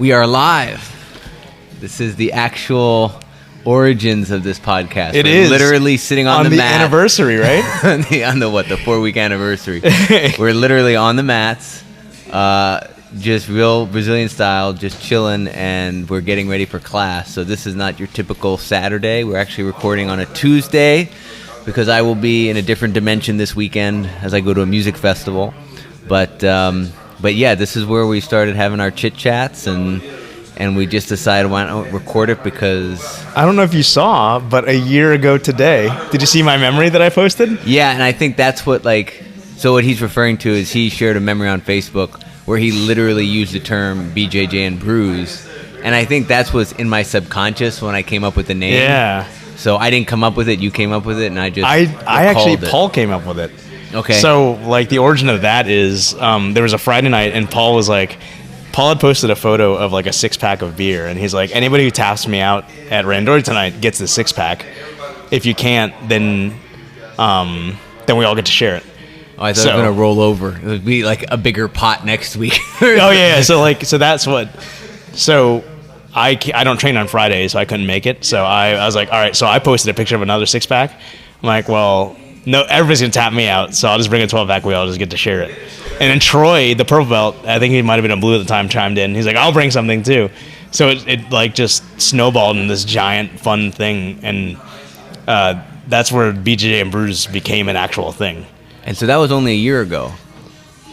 We are live. This is the actual origins of this podcast. We're is literally sitting on the mat. Anniversary, right? on the 4-week anniversary. We're literally on the mats, just real Brazilian style, just chilling, and we're getting ready for class. So this is not your typical Saturday. We're actually recording on a Tuesday because I will be in a different dimension this weekend as I go to a music festival. But yeah, this is where we started having our chit chats, and we just decided why not record it because I don't know if you saw, but a year ago today, did you see my memory that I posted? Yeah, and I think that's what so what he's referring to is he shared a memory on Facebook where he literally used the term BJJ and Brews, and I think that's what's in my subconscious when I came up with the name. Yeah. So I didn't come up with it, you came up with it, and Paul came up with it. Okay. So, the origin of that is, there was a Friday night, and Paul had posted a photo of, a six-pack of beer, and he's like, anybody who taps me out at Randori tonight gets the six-pack. If you can't, then we all get to share it. Oh, I thought it was going to roll over. It would be, a bigger pot next week. Oh, yeah. So that's what... So, I don't train on Fridays, so I couldn't make it. So, I was like, all right. So, I posted a picture of another six-pack. I'm like, well... No, everybody's going to tap me out, so I'll just bring a 12-pack. We all just get to share it. And then Troy, the purple belt, I think he might have been a blue at the time, chimed in. He's like, I'll bring something too. So it just snowballed in this giant fun thing. And that's where BJJ and Brews became an actual thing. And so that was only a year ago.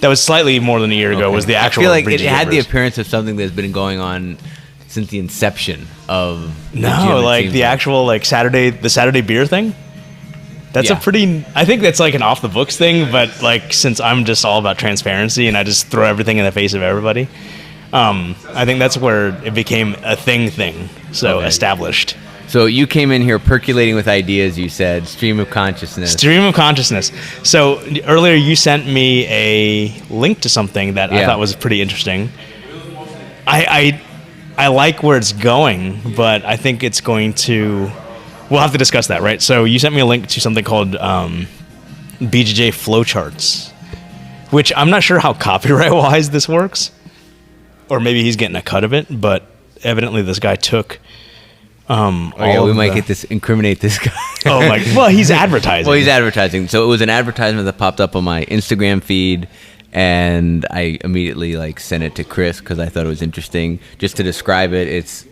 That was slightly more than a year ago, was the actual I feel like BJJ it had Brews. the appearance of something that's been going on since the inception of the gym, the actual Saturday beer thing. That's I think that's an off the books thing, but since I'm just all about transparency and I just throw everything in the face of everybody, I think that's where it became a thing. So established. So you came in here percolating with ideas, you said, stream of consciousness. So earlier you sent me a link to something that I thought was pretty interesting. I like where it's going, but I think it's going to... We'll have to discuss that, right? So you sent me a link to something called BJJ flowcharts, which I'm not sure how copyright-wise this works, or maybe he's getting a cut of it, but evidently this guy took we might incriminate this guy. Well, he's advertising. Well, he's advertising. So it was an advertisement that popped up on my Instagram feed, and I immediately sent it to Chris because I thought it was interesting. Just to describe it, it's...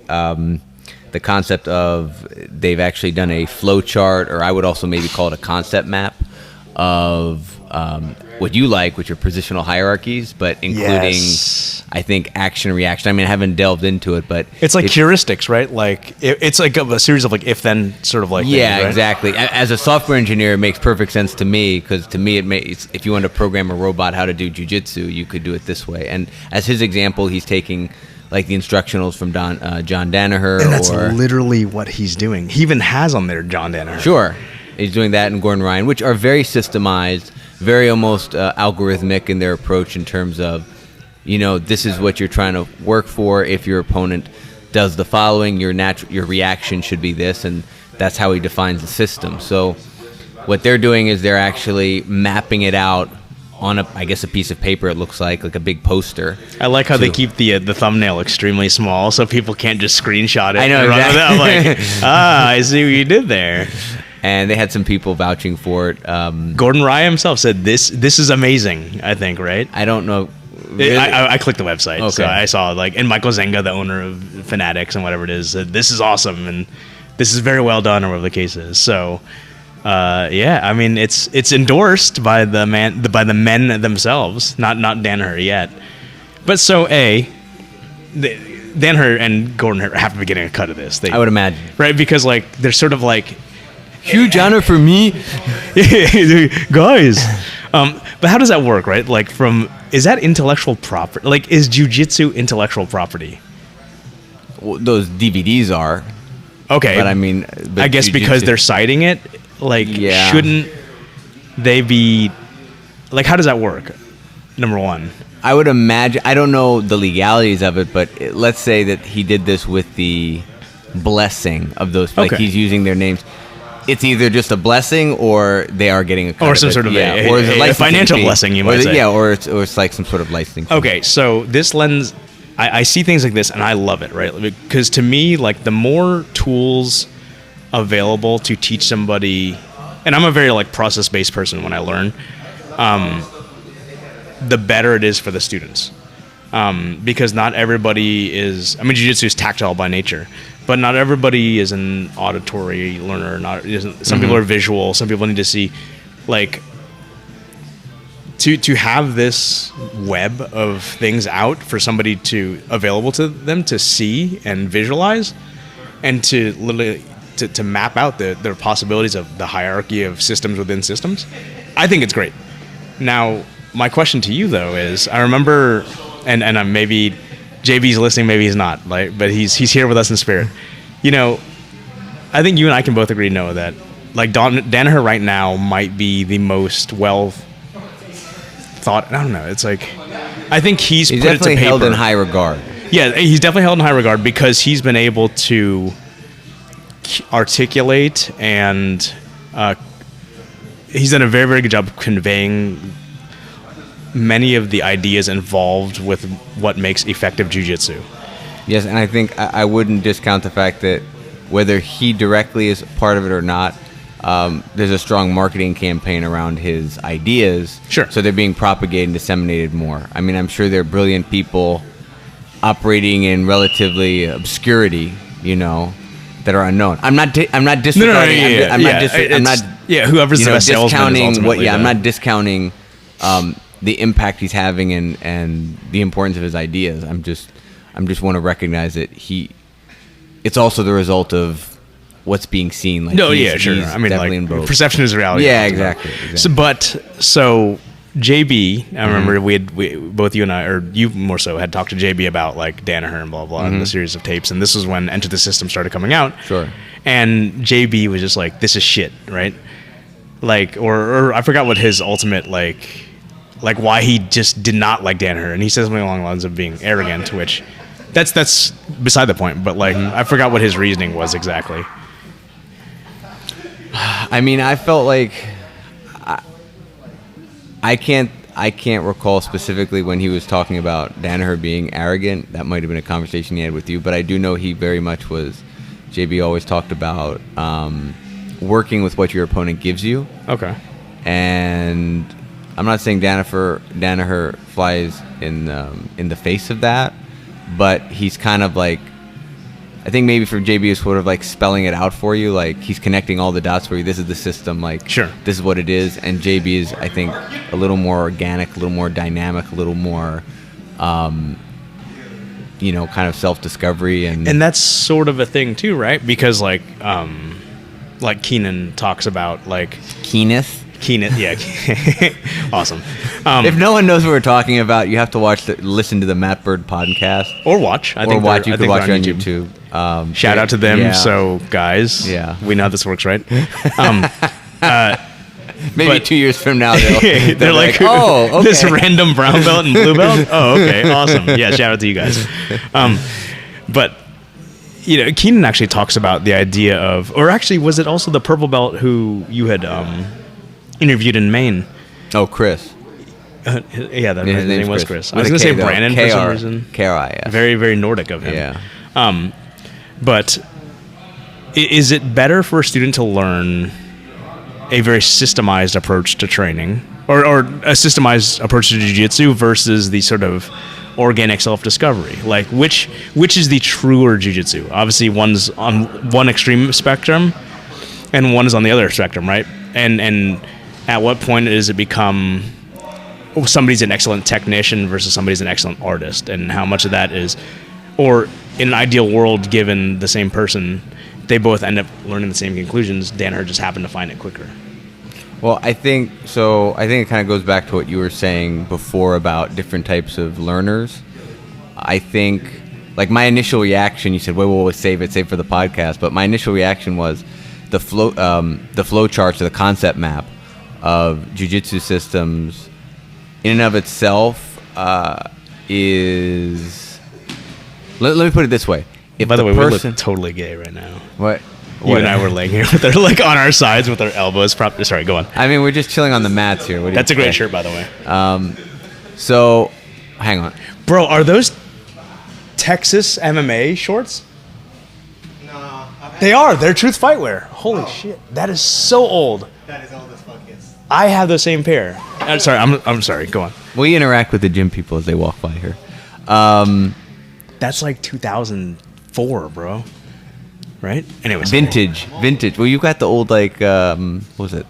the concept of they've actually done a flow chart, or I would also maybe call it a concept map of what you which are positional hierarchies, but including, I think, action and reaction. I mean, I haven't delved into it, but... It's heuristics, right? It's a series of if-then sort of things, right? Exactly. As a software engineer, it makes perfect sense to me, because to me, if you want to program a robot how to do Jiu-Jitsu, you could do it this way. And as his example, he's taking... the instructionals from John Danaher. And that's literally what he's doing. He even has on there John Danaher. Sure. He's doing that and Gordon Ryan, which are very systemized, very almost algorithmic in their approach in terms of, this is what you're trying to work for. If your opponent does the following, your reaction should be this, and that's how he defines the system. So what they're doing is they're actually mapping it out on a piece of paper. It looks like a big poster. I like how they keep the thumbnail extremely small so people can't just screenshot it. I know, exactly. I see what you did there. And they had some people vouching for it. Gordon Ryan himself said this is amazing, I think, right? I don't know. Really? I clicked the website, okay. So I saw and Michael Zenga, the owner of Fanatics and whatever it is, said this is awesome and this is very well done, or whatever the case is. So I mean, it's endorsed by the men themselves, not Danaher yet. But so Danaher and Gordon have to be getting a cut of this. I would imagine, right? Because they're sort of huge honor for me, guys. But how does that work, right? Is that intellectual property? Is jiu-jitsu intellectual property? Well, those DVDs are. Okay, but I mean, I guess jiu-jitsu, because they're citing it. Shouldn't they be... how does that work? Number one. I would imagine... I don't know the legalities of it, but let's say that he did this with the blessing of those... he's using their names. It's either just a blessing or they are getting a cut or some sort of a financial blessing, you might say. Yeah, or it's some sort of licensing fee. Okay, so this lends... I see things like this and I love it, right? Because to me, like the more tools available to teach somebody, and I'm a very like process-based person when I learn, the better it is for the students. Because not everybody is, I mean, jiu-jitsu is tactile by nature, but not everybody is an auditory learner. Some people are visual. Some people need to see, like, to have this web of things out for somebody to available to them to see and visualize, and to literally to map out the possibilities of the hierarchy of systems within systems. I think it's great. Now, my question to you though is, I remember, and maybe JB's listening, maybe he's not, like, but he's here with us in spirit. You know, I think you and I can both agree, Noah, that like Danaher right now might be the most well thought. I don't know. It's like, I think he's put definitely it to paper. held in high regard. Yeah, he's definitely held in high regard because he's been able to articulate and he's done a very, very good job of conveying many of the ideas involved with what makes effective jiu-jitsu. Yes, and I think I wouldn't discount the fact that whether he directly is part of it or not, there's a strong marketing campaign around his ideas. Sure. So they're being propagated and disseminated more. I mean, I'm sure they're brilliant people operating in relatively obscurity, you know, that are unknown. I'm not disregarding. Whoever's the best salesman is ultimately I'm not discounting the impact he's having and the importance of his ideas. I'm just want to recognize that it's also the result of what's being seen. Like, no, yeah, sure. I mean, like, perception is reality. Yeah, exactly. So JB, I remember we both you and I, or you more so, had talked to JB about like Danaher and blah blah, and the series of tapes, and this was when Enter the System started coming out. Sure. And JB was just like, "This is shit," right? Like, or I forgot what his ultimate like why he just did not like Danaher, and he said something along the lines of being arrogant, which that's beside the point. But like, I forgot what his reasoning was exactly. I mean, I felt like I can't recall specifically when he was talking about Danaher being arrogant. That might have been a conversation he had with you, but I do know he very much was. JB always talked about working with what your opponent gives you. Okay. And I'm not saying Danaher flies in the face of that, but he's kind of like, I think maybe for JB is sort of like spelling it out for you, like he's connecting all the dots for you. This is the system, like, sure, this is what it is. And JB is, I think, a little more organic, a little more dynamic, a little more, kind of self-discovery, and that's sort of a thing too, right? Because like Keenan talks about like Keeneth, yeah, awesome. If no one knows what we're talking about, you have to listen to the Matt Bird podcast, or watch. You can watch it on YouTube. Shout out to them. Yeah. So guys, yeah, we know how this works, right? Maybe 2 years from now, they're like, oh, okay. This random brown belt and blue belt. Oh, okay, awesome. Yeah, shout out to you guys. But Keenan actually talks about the idea of, or actually, was it also the purple belt who you had interviewed in Maine? Oh, Chris. Yeah, his name was Chris. I was going to say Brandon for some reason. KRI, yeah. Very, very Nordic of him. Yeah. But is it better for a student to learn a very systemized approach to training, or a systemized approach to jiu-jitsu versus the sort of organic self-discovery? Like, which is the truer jiu-jitsu? Obviously, one's on one extreme spectrum, and one is on the other spectrum, right? And at what point does it become somebody's an excellent technician versus somebody's an excellent artist, and how much of that is, or in an ideal world, given the same person, they both end up learning the same conclusions. Danaher just happened to find it quicker. Well, I think it kind of goes back to what you were saying before about different types of learners. I think, like, my initial reaction, you said, wait, save it for the podcast, but my initial reaction was the flow charts, or the concept map of jiu-jitsu systems in and of itself is... Let me put it this way. By the way, we look totally gay right now. What? You and I were laying here with our, like, on our sides with our elbows propped. Sorry, go on. I mean, we're just chilling on the mats here. That's a great shirt, by the way. So, hang on. Bro, are those... Texas MMA shorts? No. They are. They're Truth Fightwear. Holy shit. That is so old. That is old as fuck, yes. I have the same pair. I'm sorry. I'm sorry. Go on. We interact with the gym people as they walk by here. That's like 2004, bro. Right? Anyways. Vintage. Well, you got the old, like, what was it?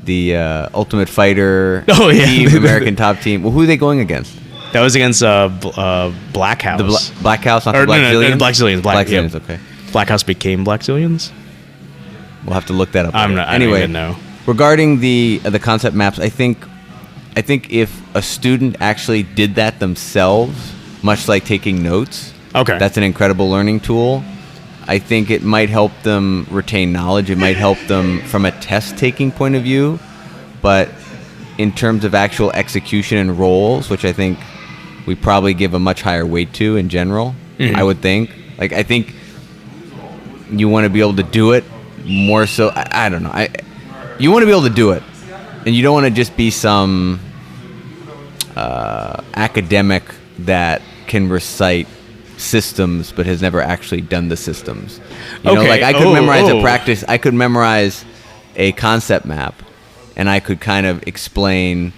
The Ultimate Fighter team, American Top Team. Well, who are they going against? That was against Black House. The Black House, not the Black Zillions? Black Zillions. Black Zillions, okay. Black House became Black Zillions? We'll have to look that up. I don't even know. Regarding the concept maps, I think if a student actually did that themselves, much like taking notes, that's an incredible learning tool. I think it might help them retain knowledge. It might help them from a test-taking point of view. But in terms of actual execution and roles, which I think we probably give a much higher weight to in general, I would think. Like, I think you want to be able to do it more so. I don't know. You want to be able to do it. And you don't want to just be some academic that can recite systems but has never actually done the systems. You know, like I could memorize a concept map, and I could kind of explain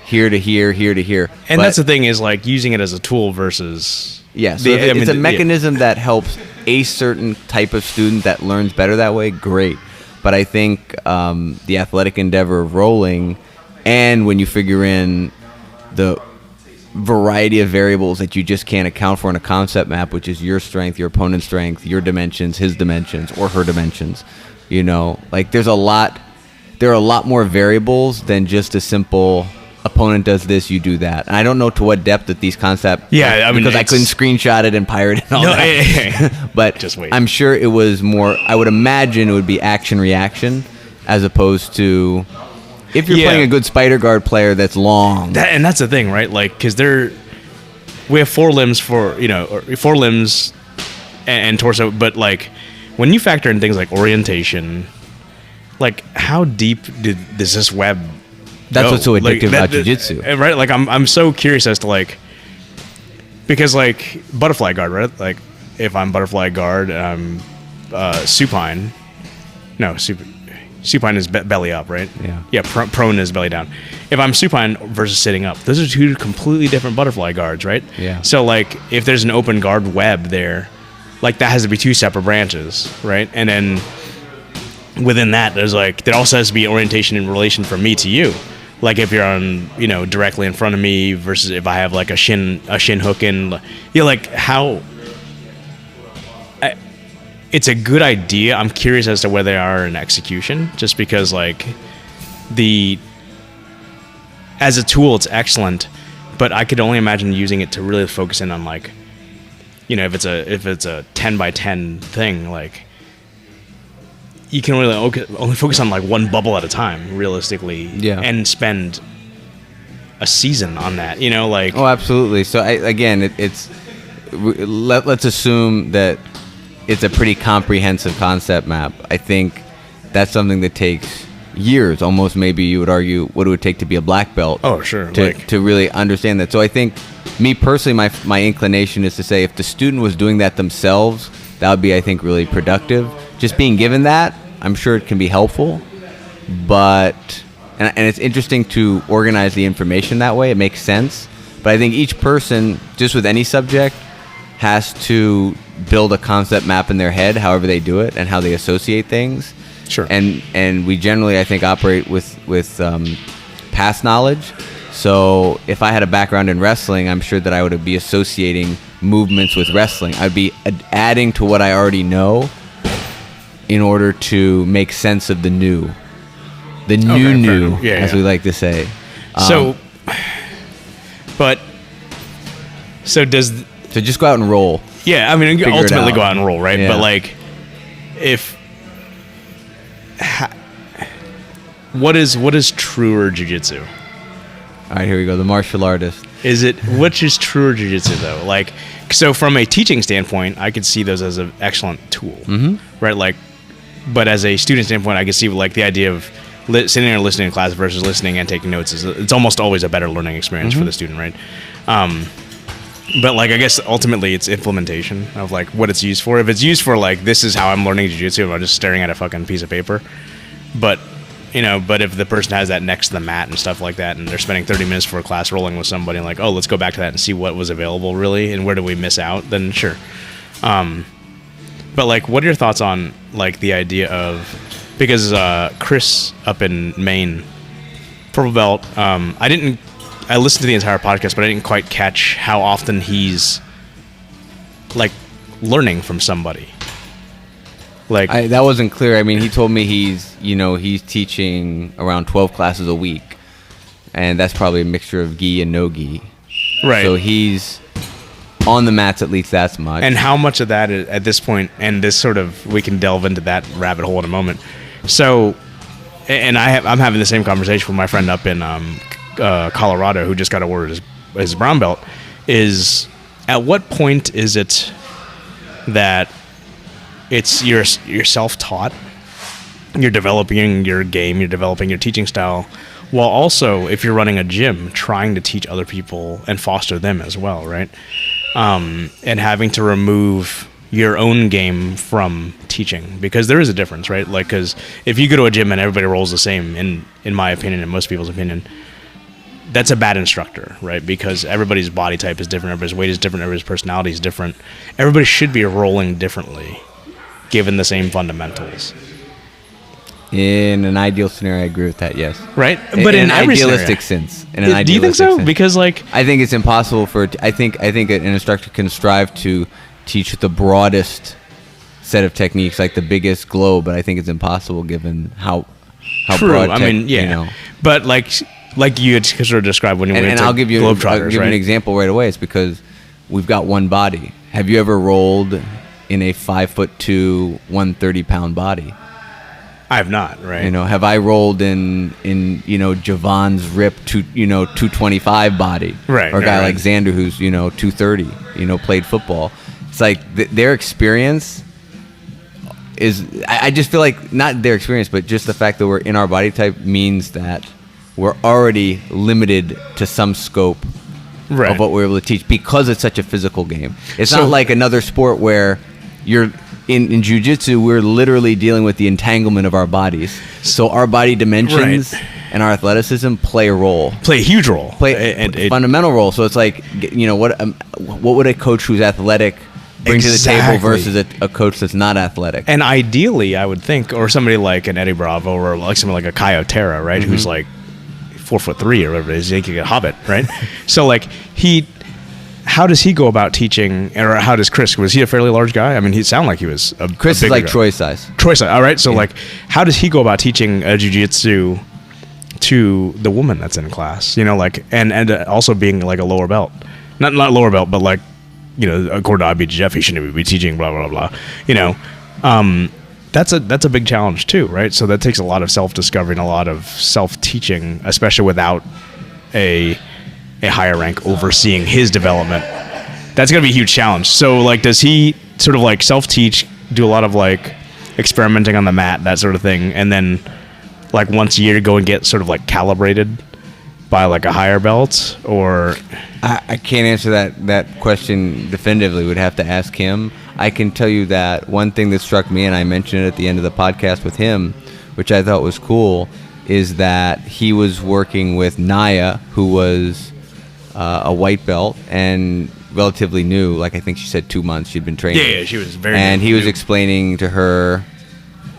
here to here, here to here. And that's the thing, is like using it as a tool versus... Yeah, so if it's a mechanism that helps a certain type of student that learns better that way, great. But I think the athletic endeavor of rolling, and when you figure in the variety of variables that you just can't account for in a concept map, which is your strength, your opponent's strength, your dimensions, his dimensions, or her dimensions, you know, like there are a lot more variables than just a simple opponent does this, you do that. And I don't know to what depth that these concepts, because I couldn't screenshot it and pirate it and all that. But just wait. I'm sure it was more, I would imagine it would be action reaction as opposed to, if you're playing a good spider guard player that's long. And that's the thing, right? Like, because we have four limbs and torso, but like when you factor in things like orientation, like how deep does this web That's go? what's so addictive about jiu-jitsu. Right? Like I'm so curious as to like, because butterfly guard, right? Like if I'm butterfly guard and I'm supine. Supine is belly up, right? Yeah. Yeah, prone is belly down. If I'm supine versus sitting up, those are two completely different butterfly guards, right? Yeah. So, like, if there's an open guard web there, like, that has to be two separate branches, right? And then within that, there also has to be orientation in relation from me to you. Like, if you're on, directly in front of me versus if I have, like, a shin hook in, like, how... It's a good idea. I'm curious as to where they are in execution, just because as a tool, it's excellent, but I could only imagine using it to really focus in on if it's a 10 by 10 thing, like you can really only focus on one bubble at a time, realistically, and spend a season on that, Oh, absolutely. So let's assume that it's a pretty comprehensive concept map. I think that's something that takes years, almost maybe you would argue what it would take to be a black belt. Oh, sure. To really understand that. So I think, me personally, my inclination is to say if the student was doing that themselves, that would be, I think, really productive. Just being given that, I'm sure it can be helpful. But, and it's interesting to organize the information that way. It makes sense. But I think each person, just with any subject, has to build a concept map in their head, however they do it and how they associate things. Sure. And we generally, I think, operate with past knowledge. So if I had a background in wrestling, I'm sure that I would be associating movements with wrestling. I'd be adding to what I already know in order to make sense of the new. As we like to say. So just go out and roll. Yeah, I mean, ultimately go out and roll, right? Yeah. But what is truer jiu-jitsu? All right, here we go. The martial artist. Which is truer jiu-jitsu though? So from a teaching standpoint, I could see those as an excellent tool, right? But as a student standpoint, I could see the idea of sitting there and listening to class versus listening and taking notes it's almost always a better learning experience for the student, right? But like, I guess ultimately it's implementation of like what it's used for. If it's used for like, this is how I'm learning jiu-jitsu, I'm just staring at a fucking piece of paper. But but if the person has that next to the mat and stuff like that, and they're spending 30 minutes for a class rolling with somebody, and like, oh, let's go back to that and see what was available really, and where did we miss out, then sure. But like, what are your thoughts on like the idea of, because Chris up in Maine, purple belt, I listened to the entire podcast, but I didn't quite catch how often he's like learning from somebody. Like that wasn't clear. I mean, he told me he's teaching around 12 classes a week, and that's probably a mixture of gi and no gi. Right. So he's on the mats at least that much. And how much of that is, at this point, and this sort of, we can delve into that rabbit hole in a moment. So, and I'm having the same conversation with my friend up in Colorado who just got awarded his brown belt. Is at what point is it that it's you're self-taught, you're developing your game, you're developing your teaching style, while also, if you're running a gym, trying to teach other people and foster them as well, right? And having to remove your own game from teaching, because there is a difference, right? Like, because if you go to a gym and everybody rolls the same, in my opinion, in most people's opinion, that's a bad instructor, right? Because everybody's body type is different, everybody's weight is different, everybody's personality is different. Everybody should be rolling differently, given the same fundamentals. In an ideal scenario, I agree with that. Yes. Right, but in an every idealistic scenario. sense. Do you think so? Because like, I think it's impossible for. I think an instructor can strive to teach the broadest set of techniques, like the biggest globe, but I think it's impossible given how true. broad. I mean, yeah. You know. But like you had sort of described when you went to I'll give you Globetrotters, an example right away. It's because we've got one body. Have you ever rolled in a 5'2", 130-pound body? I have not, right? Have I rolled in Javon's ripped 225 body, right? Or a guy right. like Xander who's 230, played football. It's like their experience is. I just feel like not their experience, but just the fact that we're in our body type means that we're already limited to some scope right. of what we're able to teach because it's such a physical game. It's not like another sport where you're. In jiu-jitsu, we're literally dealing with the entanglement of our bodies. So our body dimensions and our athleticism play a role. Play a huge role. Play a fundamental role. So it's like, what would a coach who's athletic bring to the table versus a coach that's not athletic? And ideally, I would think, or somebody like an Eddie Bravo or like somebody like a Coyote, right, who's like 4'3" or whatever it is, he could get Hobbit, right? So like how does he go about teaching, or how does Chris? Was he a fairly large guy? I mean, he sounded like he was Chris is like guy. Troy's size. Troy's size. All right. So like, how does he go about teaching jiu-jitsu to the woman that's in class? And also being like a lower belt, not lower belt, but like, according to IBJJF, he shouldn't be teaching blah blah blah. That's a big challenge too, right? So that takes a lot of self-discovery and a lot of self-teaching, especially without a higher rank overseeing his development. That's going to be a huge challenge. So like, does he sort of like self-teach, do a lot of like experimenting on the mat, that sort of thing, and then like once a year go and get sort of like calibrated by like a higher belt? Or I can't answer that question definitively. Would have to ask him. I can tell you that one thing that struck me, and I mentioned it at the end of the podcast with him, which I thought was cool, is that he was working with Naya, who was a white belt and relatively new. Like, I think she said 2 months she'd been training. Yeah, she was very And new. he was explaining to her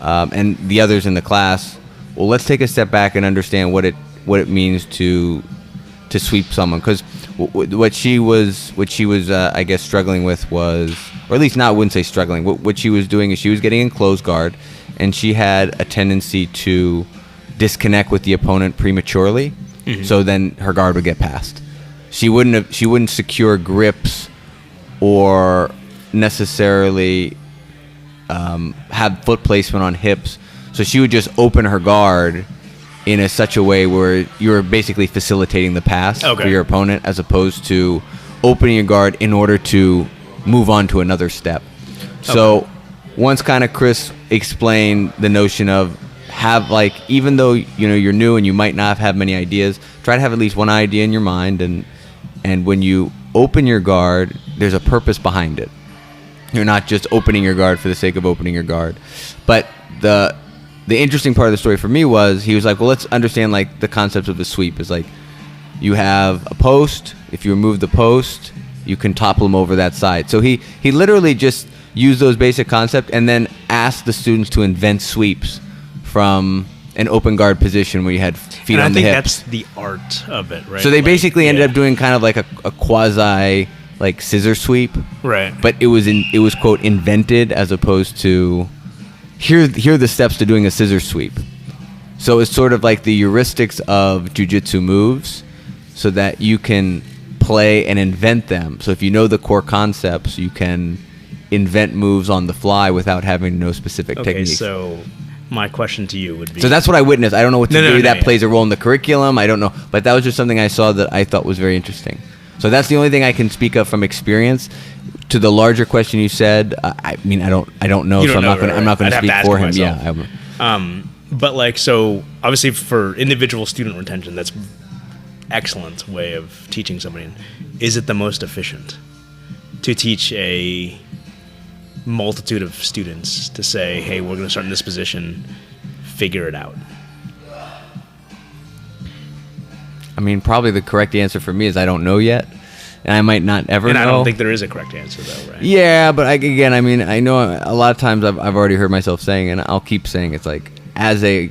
and the others in the class, well, let's take a step back and understand what it means to sweep someone, because what she was I guess struggling with was, or at least not, I wouldn't say struggling, what she was doing is she was getting in close guard, and she had a tendency to disconnect with the opponent prematurely. So then her guard would get passed. She wouldn't secure grips or necessarily have foot placement on hips. So she would just open her guard in such a way where you're basically facilitating the pass for your opponent, as opposed to opening your guard in order to move on to another step. So once kind of Chris explained the notion of even though you're new and you might not have many ideas, try to have at least one idea in your mind, and when you open your guard, there's a purpose behind it. You're not just opening your guard for the sake of opening your guard. But the interesting part of the story for me was he was like, well, let's understand like the concept of the sweep is like you have a post. If you remove the post, you can topple them over that side. So he literally just used those basic concepts and then asked the students to invent sweeps from an open guard position where you had feet on the hips. I think that's the art of it, right? So they basically ended up doing kind of like a quasi like scissor sweep, right? But it was quote invented as opposed to here are the steps to doing a scissor sweep. So it's sort of like the heuristics of jiu-jitsu moves, so that you can play and invent them. So if you know the core concepts, you can invent moves on the fly without having to know specific techniques. So my question to you would be... So that's what I witnessed. I don't know what to do. That plays a role in the curriculum. I don't know. But that was just something I saw that I thought was very interesting. So that's the only thing I can speak of from experience. To the larger question you said, I mean, I don't know, so I'm not going to speak for him. Myself. Yeah. But like, so obviously for individual student retention, that's excellent way of teaching somebody. Is it the most efficient to teach a multitude of students to say, hey, we're going to start in this position, figure it out? I mean, probably the correct answer for me is I don't know yet, and I might not ever know. And I don't think there is a correct answer, though, right? Yeah, but I mean, I know a lot of times I've already heard myself saying, and I'll keep saying, it's like, as 2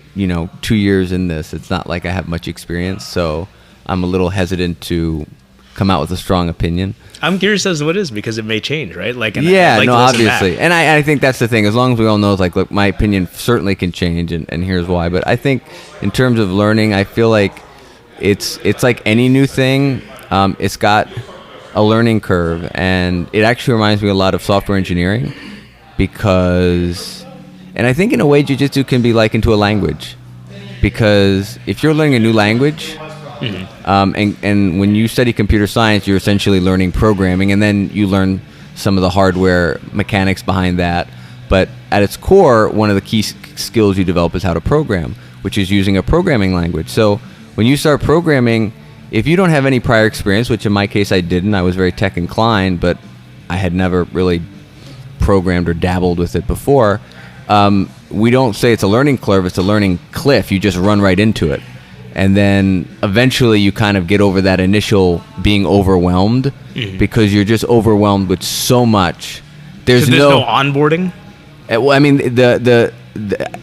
years in this, it's not like I have much experience, so I'm a little hesitant to come out with a strong opinion. I'm curious as to what it is, because it may change, right? Obviously. And I think that's the thing. As long as we all know, it's like, look, my opinion certainly can change, and here's why. But I think in terms of learning, I feel like it's like any new thing. It's got a learning curve, and it actually reminds me a lot of software engineering because, and I think in a way, jiu-jitsu can be likened to a language, because if you're learning a new language, and when you study computer science, you're essentially learning programming, and then you learn some of the hardware mechanics behind that. But at its core, one of the key skills you develop is how to program, which is using a programming language. So when you start programming, if you don't have any prior experience, which in my case I didn't, I was very tech inclined, but I had never really programmed or dabbled with it before, we don't say it's a learning curve, it's a learning cliff. You just run right into it. And then eventually you kind of get over that initial being overwhelmed, because you're just overwhelmed with so much. There's no onboarding? Well, I mean,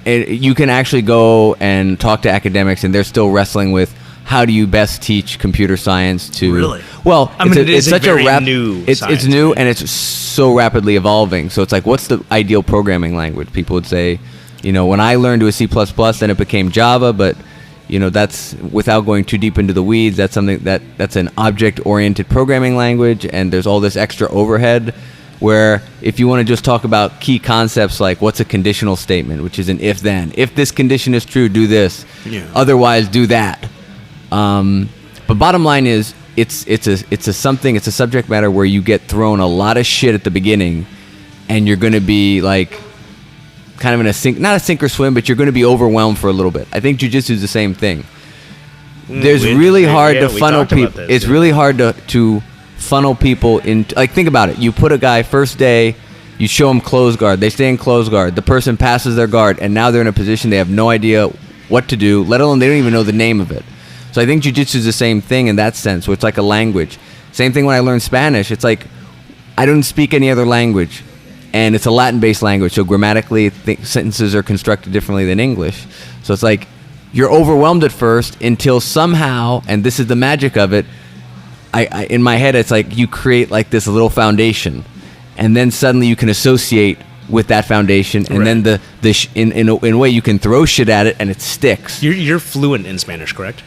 you can actually go and talk to academics, and they're still wrestling with how do you best teach computer science to... Really? Well, it's such a new science. It's new, and it's so rapidly evolving. So it's like, what's the ideal programming language? People would say, when I learned to a C++, then it became Java, but... that's without going too deep into the weeds. That's something that's an object-oriented programming language, and there's all this extra overhead. Where if you want to just talk about key concepts like what's a conditional statement, which is an if-then. If this condition is true, do this. Yeah. Otherwise, do that. But bottom line is, it's a subject matter where you get thrown a lot of shit at the beginning, and you're going to be like, kind of in not a sink or swim, but you're going to be overwhelmed for a little bit. I think jiu-jitsu is the same thing. There's really hard to funnel people. It's really hard to funnel people in. Like, think about it. You put a guy first day, you show them closed guard. They stay in closed guard. The person passes their guard, and now they're in a position they have no idea what to do, let alone they don't even know the name of it. So I think jiu-jitsu is the same thing in that sense, where it's like a language. Same thing when I learned Spanish. It's like I don't speak any other language. And it's a Latin-based language, so grammatically, sentences are constructed differently than English. So it's like you're overwhelmed at first until somehow, and this is the magic of it, I in my head, it's like you create like this little foundation, and then suddenly you can associate with that foundation, and then in a way you can throw shit at it, and it sticks. You're fluent in Spanish, correct?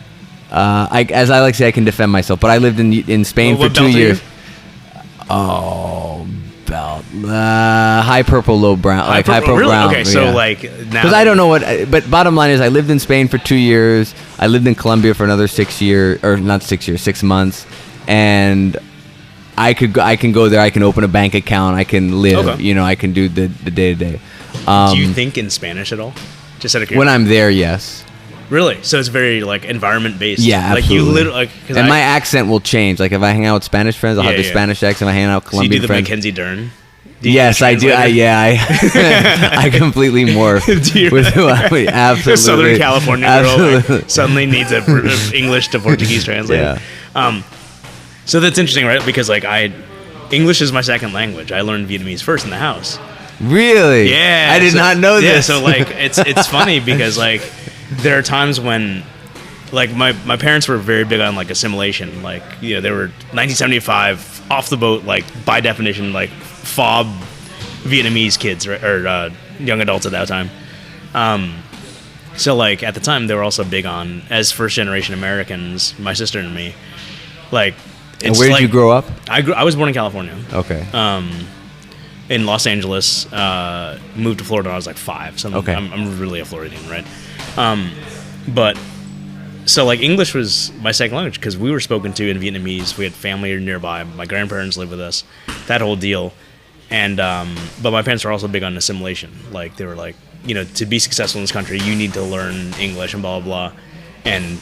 As I like to say, I can defend myself, but I lived in Spain for 2 years. Belt, high purple, low brown, high purple really? Brown. Okay, so like now, because I don't know what. But bottom line is, I lived in Spain for 2 years. I lived in Colombia for another 6 years, or not 6 years, 6 months, and I can go there. I can open a bank account. I can live. Okay. I can do the day to day. Do you think in Spanish at all? Just out of curiosity. When I'm there, yes. Really? So it's very like environment based. Yeah, absolutely. Like you literally like, and my accent will change. Like if I hang out with Spanish friends, I'll have the Spanish accent. If I hang out with so you Colombian do the friends. Mackenzie Dern. Yes, I do. I completely morph. Absolutely. Southern California girl like, suddenly needs a English to Portuguese translator. Yeah. So that's interesting, right? Because like English is my second language. I learned Vietnamese first in the house. Really? Yeah. I did not know this. Yeah. So like it's funny because like there are times when like my parents were very big on like assimilation. Like they were 1975 off the boat, like by definition like FOB Vietnamese kids or young adults at that time. So like at the time they were also big on, as first generation Americans, my sister and me, like. And where did you grow up? I was born in California. Okay. In Los Angeles, moved to Florida when I was like 5. So okay. I'm really a Floridian, right? But so like English was my second language because we were spoken to in Vietnamese. We had family nearby. My grandparents lived with us. That whole deal. And but my parents were also big on assimilation. Like they were like, to be successful in this country, you need to learn English and blah blah blah, and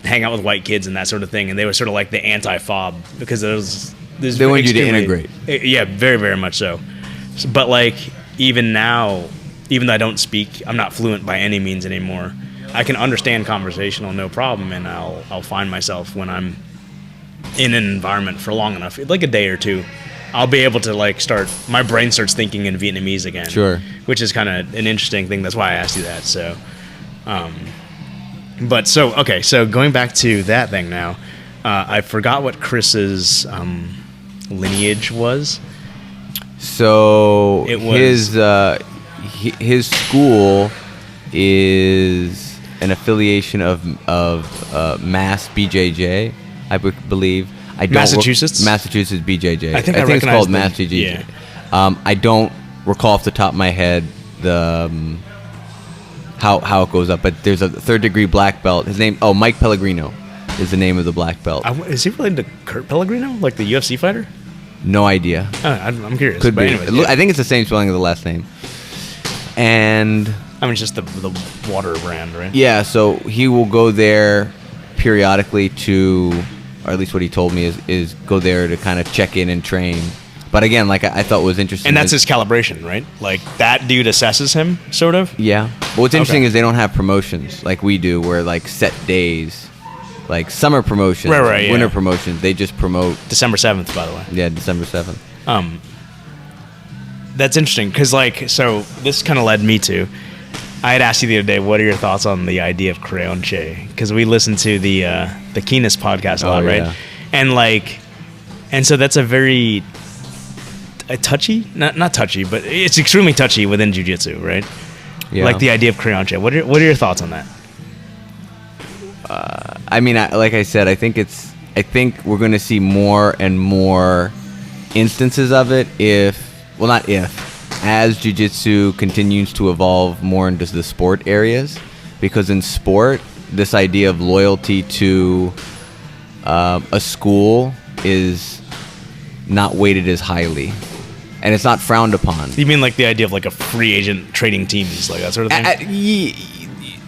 hang out with white kids and that sort of thing. And they were sort of like the anti-FOB because they want you to integrate. Yeah, very very much so. But like even now, even though I don't speak, I'm not fluent by any means anymore. I can understand conversational no problem, and I'll find myself when I'm in an environment for long enough, like a day or two, I'll be able to like my brain starts thinking in Vietnamese again. Sure. Which is kind of an interesting thing. That's why I asked you that. So, so going back to that thing now, I forgot what Chris's lineage was. So it was his school is an affiliation of Mass BJJ, I believe. Massachusetts BJJ. I think it's called Mass BJJ. Yeah. I don't recall off the top of my head the how it goes up, but there's a 3rd degree black belt. His name, Mike Pellegrino, is the name of the black belt. Is he related to Kurt Pellegrino, like the UFC fighter? No idea. I'm curious. Could be. Anyways, I think it's the same spelling of the last name. And I mean, it's just the water brand, right? Yeah, so he will go there periodically to, or at least what he told me is go there to kind of check in and train. But again, like I thought was interesting. And that's his calibration, right? Like that dude assesses him, sort of? Yeah. But what's interesting is they don't have promotions like we do, where like set days, like summer promotions, winter promotions. They just promote. December 7th, by the way. Yeah, December 7th. That's interesting because so this kind of led me to, I had asked you the other day, what are your thoughts on the idea of creonte? Because we listened to the Keenest podcast a lot, right? Yeah. And so that's a very touchy, not touchy, but it's extremely touchy within jiu-jitsu, right? Yeah. Like the idea of creonte. What are your thoughts on that? I mean, like I said, I think we're going to see more and more instances of it as jiu-jitsu continues to evolve more into the sport areas, because in sport, this idea of loyalty to a school is not weighted as highly, and it's not frowned upon. You mean like the idea of like a free agent trading teams, like that sort of thing?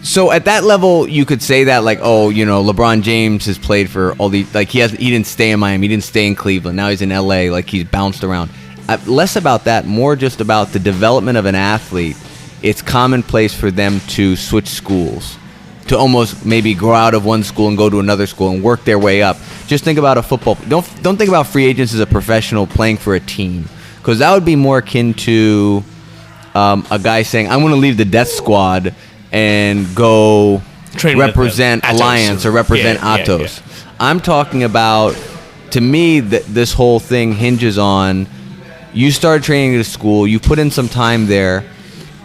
So at that level, you could say that, like, LeBron James has played for all the, like, he didn't stay in Miami, he didn't stay in Cleveland, now he's in LA, like he's bounced around. Less about that, more just about the development of an athlete. It's commonplace for them to switch schools, to almost maybe grow out of one school and go to another school and work their way up. Just think about a football. Don't think about free agents as a professional playing for a team, because that would be more akin to a guy saying, "I want to leave the death squad and go represent Alliance or represent Atos." Yeah. I'm talking about, to me, this whole thing hinges on, you start training at a school, you put in some time there,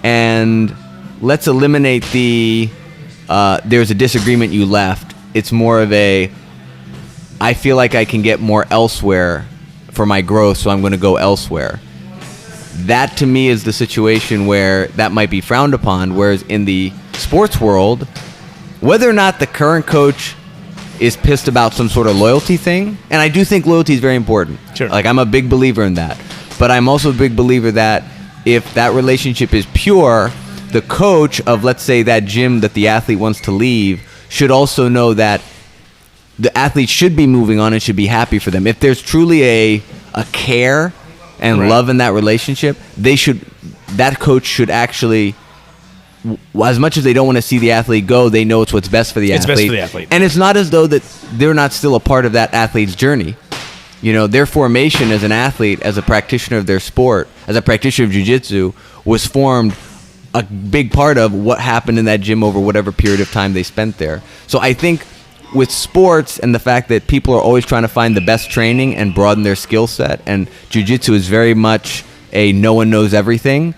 and let's eliminate there's a disagreement, you left. It's more of I feel like I can get more elsewhere for my growth, so I'm going to go elsewhere. That, to me, is the situation where that might be frowned upon, whereas in the sports world, whether or not the current coach is pissed about some sort of loyalty thing, and I do think loyalty is very important. Sure. Like, I'm a big believer in that. But I'm also a big believer that if that relationship is pure, the coach of, let's say, that gym that the athlete wants to leave should also know that the athlete should be moving on and should be happy for them. If there's truly a care and love in that relationship, that coach should actually, as much as they don't want to see the athlete go, they know it's what's best for the athlete. It's best for the athlete. And it's not as though that they're not still a part of that athlete's journey. You know, their formation as an athlete, as a practitioner of their sport, as a practitioner of jiu-jitsu, was formed a big part of what happened in that gym over whatever period of time they spent there. So I think with sports and the fact that people are always trying to find the best training and broaden their skill set, and jiu-jitsu is very much a no one knows everything,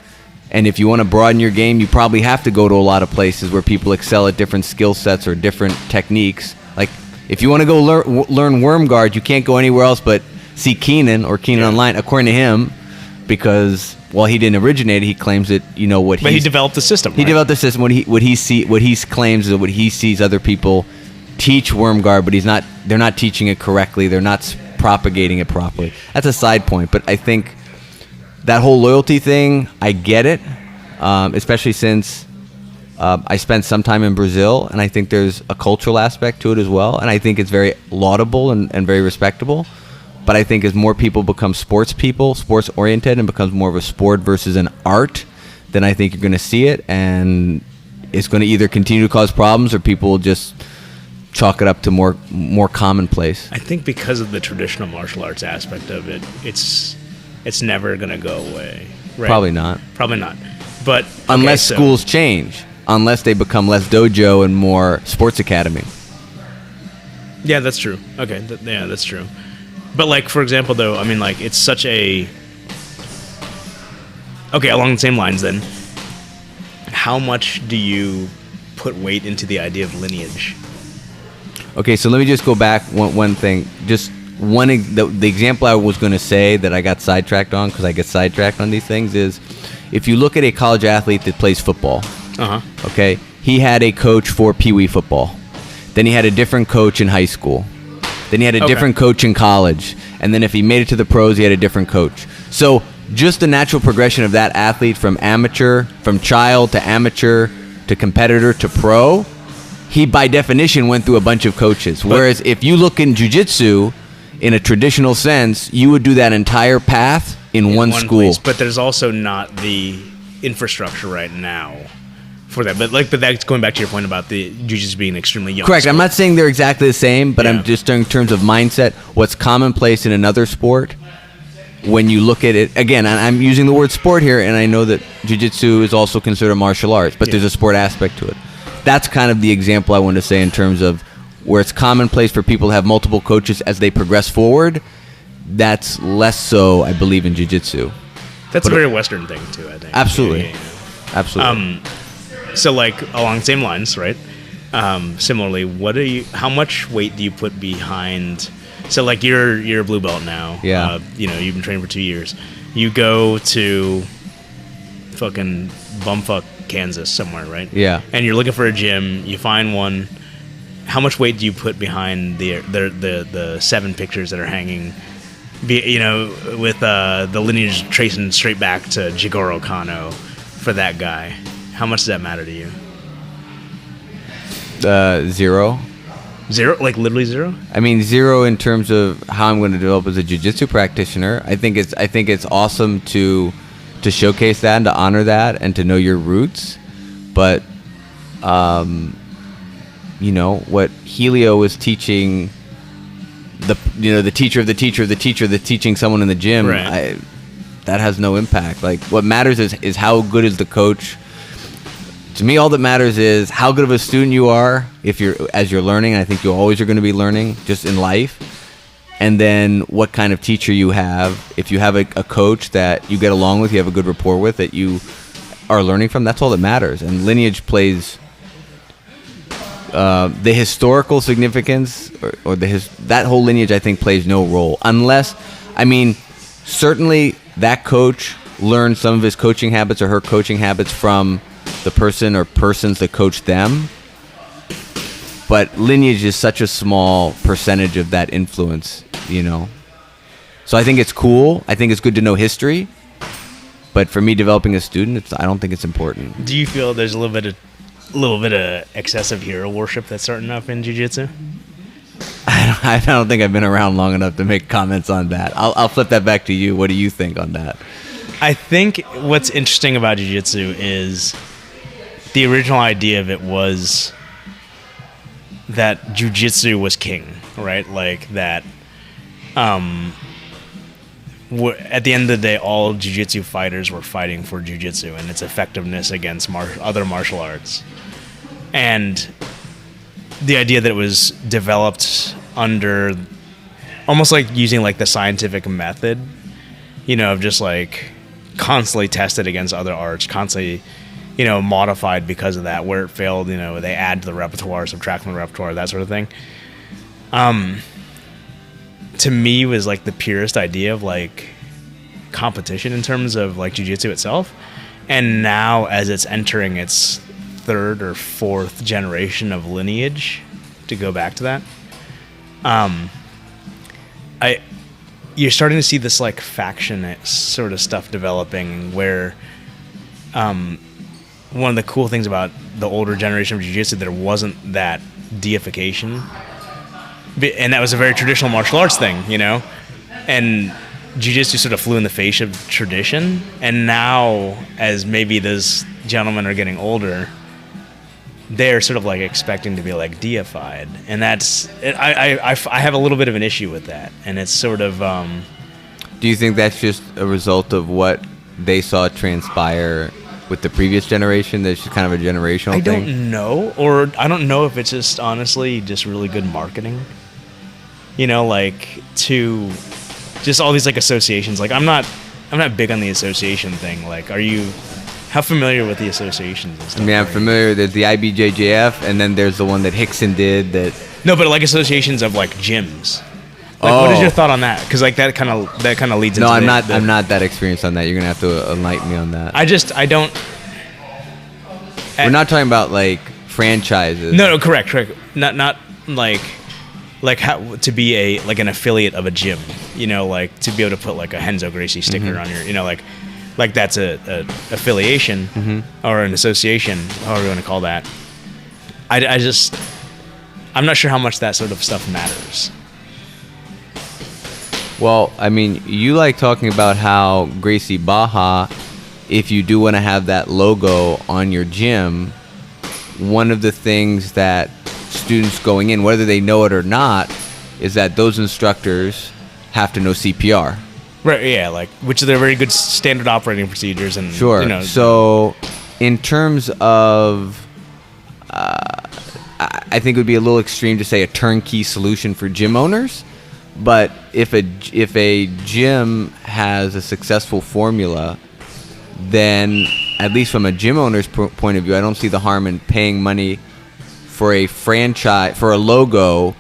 and if you want to broaden your game, you probably have to go to a lot of places where people excel at different skill sets or different techniques. Like, if you want to go learn worm guard, you can't go anywhere else but see Keenan or Keenan Online, according to him, because while he didn't originate it, he claims that, you know, what But he developed the system. He developed the system. What he claims is what he sees other people teach worm guard, but they're not teaching it correctly. They're not propagating it properly. That's a side point, but I think that whole loyalty thing, I get it, especially since I spent some time in Brazil, and I think there's a cultural aspect to it as well, and I think it's very laudable and very respectable. But I think as more people become sports oriented, and becomes more of a sport versus an art, then I think you're going to see it, and it's going to either continue to cause problems or people will just chalk it up to more commonplace. I think because of the traditional martial arts aspect of it, it's never going to go away. Right? Probably not. But unless schools change, unless they become less dojo and more sports academy. Yeah, that's true. Okay, that's true. But, like, for example, though, I mean, like, it's such a... Okay, along the same lines, then, how much do you put weight into the idea of lineage? Okay, so let me just go back one thing. Just the example I was going to say that I got sidetracked on, because I get sidetracked on these things, is if you look at a college athlete that plays football, okay, he had a coach for Pee Wee football. Then he had a different coach in high school. Then he had a different coach in college. And then if he made it to the pros, he had a different coach. So just the natural progression of that athlete from child to amateur to competitor to pro, he by definition went through a bunch of coaches. Whereas if you look in jiu-jitsu, in a traditional sense, you would do that entire path in one school. Place. But there's also not the infrastructure right now for that. But that's going back to your point about the jiu-jitsu being extremely young. Correct. Sport. I'm not saying they're exactly the same, but I'm just in terms of mindset, what's commonplace in another sport, when you look at it, again, I'm using the word sport here, and I know that jiu-jitsu is also considered martial arts, but there's a sport aspect to it. That's kind of the example I want to say in terms of where it's commonplace for people to have multiple coaches as they progress forward. That's less so, I believe, in jiu-jitsu. That's a very Western thing, too, I think. Absolutely. Absolutely. So, like, along the same lines, right? Similarly, how much weight do you put behind... So, like, you're a blue belt now. Yeah. You've been training for 2 years. You go to fucking bumfuck Kansas somewhere, right? Yeah. And you're looking for a gym. You find one. How much weight do you put behind the 7 pictures that are hanging, with the lineage tracing straight back to Jigoro Kano for that guy? How much does that matter to you? 0. 0? Like literally 0? I mean, 0 in terms of how I'm going to develop as a jiu-jitsu practitioner. I think it's awesome to showcase that and to honor that and to know your roots. But, what Helio was teaching, the teacher of the teacher of the teacher that's teaching someone in the gym, right. That has no impact. Like, what matters is how good is the coach. To me, all that matters is how good of a student you are as you're learning. And I think you always are going to be learning just in life. And then what kind of teacher you have. If you have a coach that you get along with, you have a good rapport with, that you are learning from, that's all that matters. And lineage plays the historical significance or that whole lineage, I think, plays no role. Unless, certainly that coach learned some of his coaching habits or her coaching habits from the person or persons that coach them, but lineage is such a small percentage of that influence, So I think it's cool. I think it's good to know history, But for me, developing a student, I don't think it's important. Do you feel there's a little bit of excessive hero worship that's starting up in jiu-jitsu? I don't think I've been around long enough to make comments on that. I'll flip that back to you. What do you think on that? I think what's interesting about jiu-jitsu is the original idea of it was that jiu-jitsu was king, right? Like that. At the end of the day, all jiu-jitsu fighters were fighting for jiu-jitsu and its effectiveness against other martial arts. And the idea that it was developed under almost like using like the scientific method, of just like constantly tested against other arts, constantly, modified because of that. Where it failed, they add to the repertoire, subtract from the repertoire, that sort of thing. To me, was like the purest idea of like competition in terms of like jiu-jitsu itself. And now, as it's entering its third or fourth generation of lineage, to go back to that, you're starting to see this like faction sort of stuff developing where one of the cool things about the older generation of jiu-jitsu, there wasn't that deification, and that was a very traditional martial arts thing, and jiu-jitsu sort of flew in the face of tradition. And now, as maybe those gentlemen are getting older, they're sort of like expecting to be like deified, and that's I have a little bit of an issue with that. And it's sort of do you think that's just a result of what they saw transpire with the previous generation? That's just kind of a generational thing? I don't know, or I don't know if it's just honestly just really good marketing, like to just all these like associations. Like I'm not big on the association thing. Like, how familiar with the associations and stuff? I mean, I'm familiar. There's the IBJJF, and then there's the one that Hickson did. No, but like associations of like gyms. Like, what is your thought on that? Because like that kind of leads into. No, I'm not that experienced on that. You're gonna have to enlighten me on that. I don't. We're not talking about like franchises. No, correct. Not like how to be an affiliate of a gym. Like to be able to put like a Henzo Gracie sticker on your. Like that's a affiliation or an association, however you want to call that. I'm not sure how much that sort of stuff matters. Well, I mean, you like talking about how Gracie Baja, if you do want to have that logo on your gym, one of the things that students going in, whether they know it or not, is that those instructors have to know CPR. Right, yeah, like which they're very good standard operating procedures, and sure. So, in terms of, I think it would be a little extreme to say a turnkey solution for gym owners, but if a gym has a successful formula, then at least from a gym owner's point of view, I don't see the harm in paying money for a franchise, for a logo,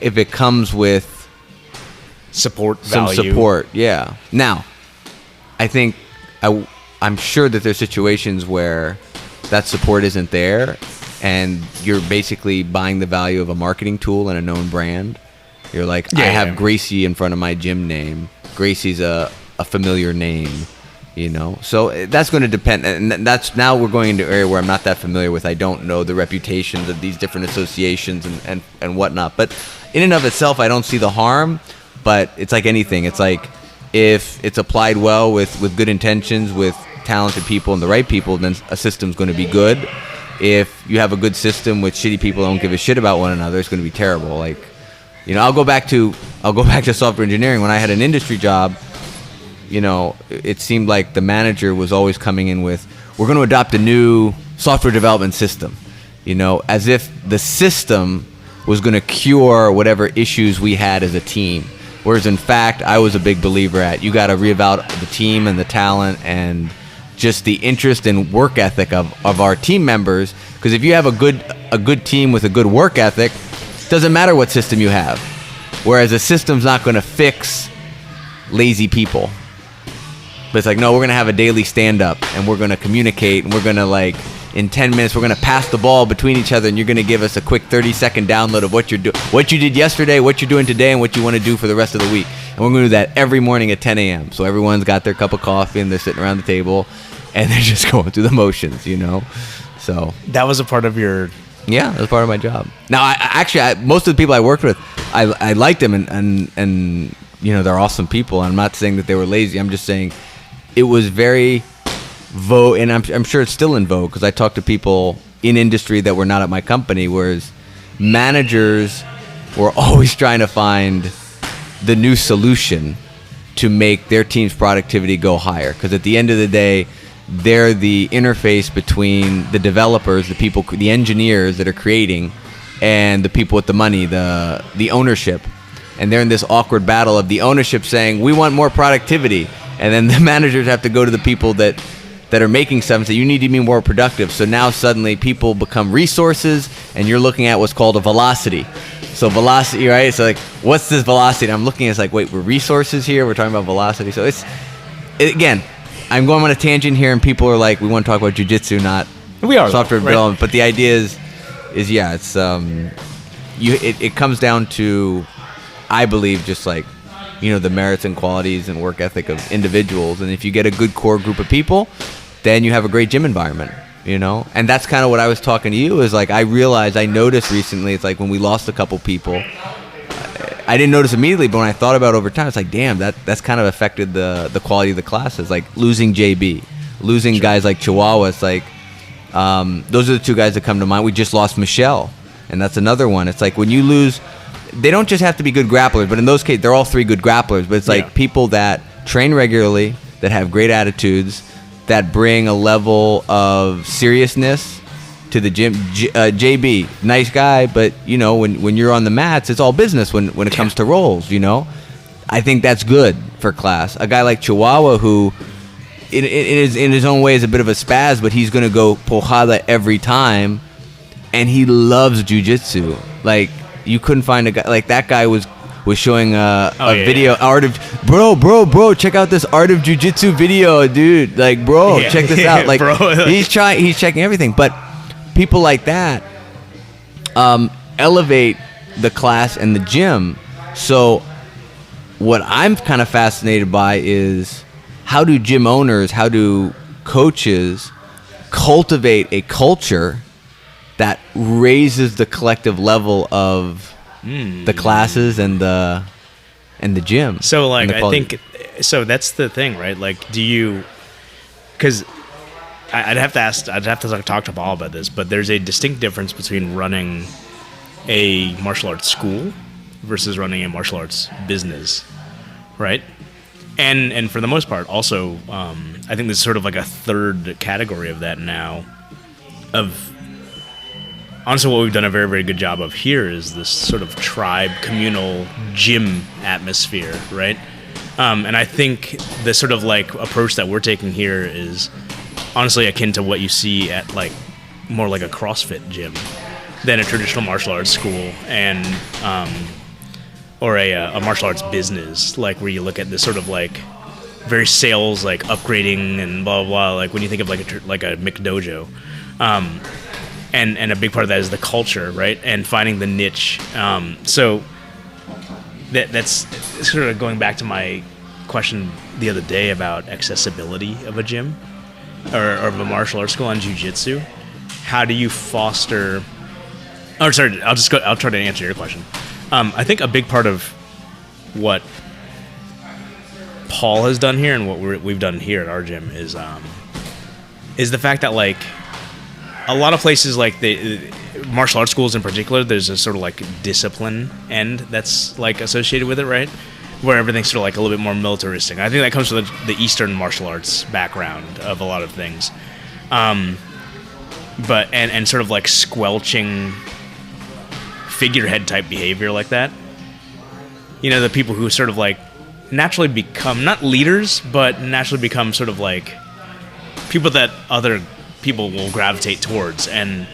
if it comes with some value. Support, yeah. Now, I think I'm sure that there's situations where that support isn't there, and you're basically buying the value of a marketing tool and a known brand. You're like, I have Gracie in front of my gym name. Gracie's a familiar name, So that's going to depend, and that's now we're going into an area where I'm not that familiar with. I don't know the reputations of these different associations and whatnot. But in and of itself, I don't see the harm. But it's like anything. It's like if it's applied well with good intentions, with talented people and the right people, then a system's going to be good. If you have a good system with shitty people who don't give a shit about one another, it's going to be terrible. Like, I'll go back to software engineering. When I had an industry job, it seemed like the manager was always coming in with, we're going to adopt a new software development system, as if the system was going to cure whatever issues we had as a team. Whereas in fact, I was a big believer at, you got to reevaluate the team and the talent and just the interest and work ethic of our team members. Because if you have a good team with a good work ethic, it doesn't matter what system you have. Whereas a system's not going to fix lazy people. But it's like, no, we're going to have a daily stand-up, and we're going to communicate, and we're going to in 10 minutes, we're going to pass the ball between each other, and you're going to give us a quick 30-second download of what you did yesterday, what you're doing today, and what you want to do for the rest of the week. And we're going to do that every morning at 10 a.m. So everyone's got their cup of coffee and they're sitting around the table and they're just going through the motions, So That was a part of your... Yeah, that was part of my job. Now, most of the people I worked with, I liked them and they're awesome people. I'm not saying that they were lazy. I'm just saying it was very vogue, and I'm sure it's still in vogue because I talk to people in industry that were not at my company, whereas managers were always trying to find the new solution to make their team's productivity go higher. Because at the end of the day, they're the interface between the developers, the people, the engineers that are creating, and the people with the money, the ownership. And they're in this awkward battle of the ownership saying, we want more productivity. And then the managers have to go to the people that are making stuff and say, you need to be more productive. So now suddenly people become resources, and you're looking at what's called a velocity. So velocity, right? So like, what's this velocity? And I'm looking, it's like, wait, we're resources here? We're talking about velocity. So again, I'm going on a tangent here, and people are like, we want to talk about jiu-jitsu, not software development. But the idea is yeah, it's it comes down to, I believe, just like, the merits and qualities and work ethic of individuals. And if you get a good core group of people, then you have a great gym environment, And that's kind of what I was talking to you, is like, I noticed recently, it's like when we lost a couple people, I didn't notice immediately, but when I thought about it over time, it's like, damn, that's kind of affected the quality of the classes. Like losing JB, losing guys like Chihuahua. It's like, those are the two guys that come to mind. We just lost Michelle, and that's another one. It's like when you lose, they don't just have to be good grapplers, but in those cases, they're all three good grapplers. But it's like people that train regularly, that have great attitudes, that bring a level of seriousness to the gym. JB, nice guy, but when you're on the mats, it's all business when it comes to rolls. I think that's good for class. A guy like Chihuahua, who in his own way is a bit of a spaz, but he's gonna go pojada every time, and he loves jiu-jitsu. Like, you couldn't find a guy like that. Guy was showing a video, art of bro, check out this art of jiu-jitsu video, dude. Like, bro, check this out. Like, he's checking everything. But people like that elevate the class and the gym. So what I'm kind of fascinated by is, how do gym owners, how do coaches cultivate a culture that raises the collective level of the classes and the gym? So like, I think, so that's the thing, right? Like, because I'd have to talk to Paul about this, but there's a distinct difference between running a martial arts school versus running a martial arts business, right? And for the most part, also, I think there's sort of like a third category of that now. Honestly, what we've done a very, very good job of here is this sort of tribe, communal gym atmosphere, right? And I think the sort of like approach that we're taking here is honestly akin to what you see at like more like a CrossFit gym than a traditional martial arts school, and or a martial arts business, like where you look at this sort of like very sales, like upgrading and blah blah blah. Like when you think of like a McDojo. And a big part of that is the culture, right? And finding the niche. So that's sort of going back to my question the other day about accessibility of a gym or of a martial arts school on jiu-jitsu. How do you foster... Oh, sorry, I'll try to answer your question. I think a big part of what Paul has done here and what we've done here at our gym is the fact that, like, a lot of places, like the martial arts schools in particular, there's a sort of like discipline end that's like associated with it, right? Where everything's sort of like a little bit more militaristic. I think that comes from the Eastern martial arts background of a lot of things. But and sort of like squelching figurehead type behavior like that. The people who sort of like naturally become not leaders, but naturally become sort of like people that other people will gravitate towards, and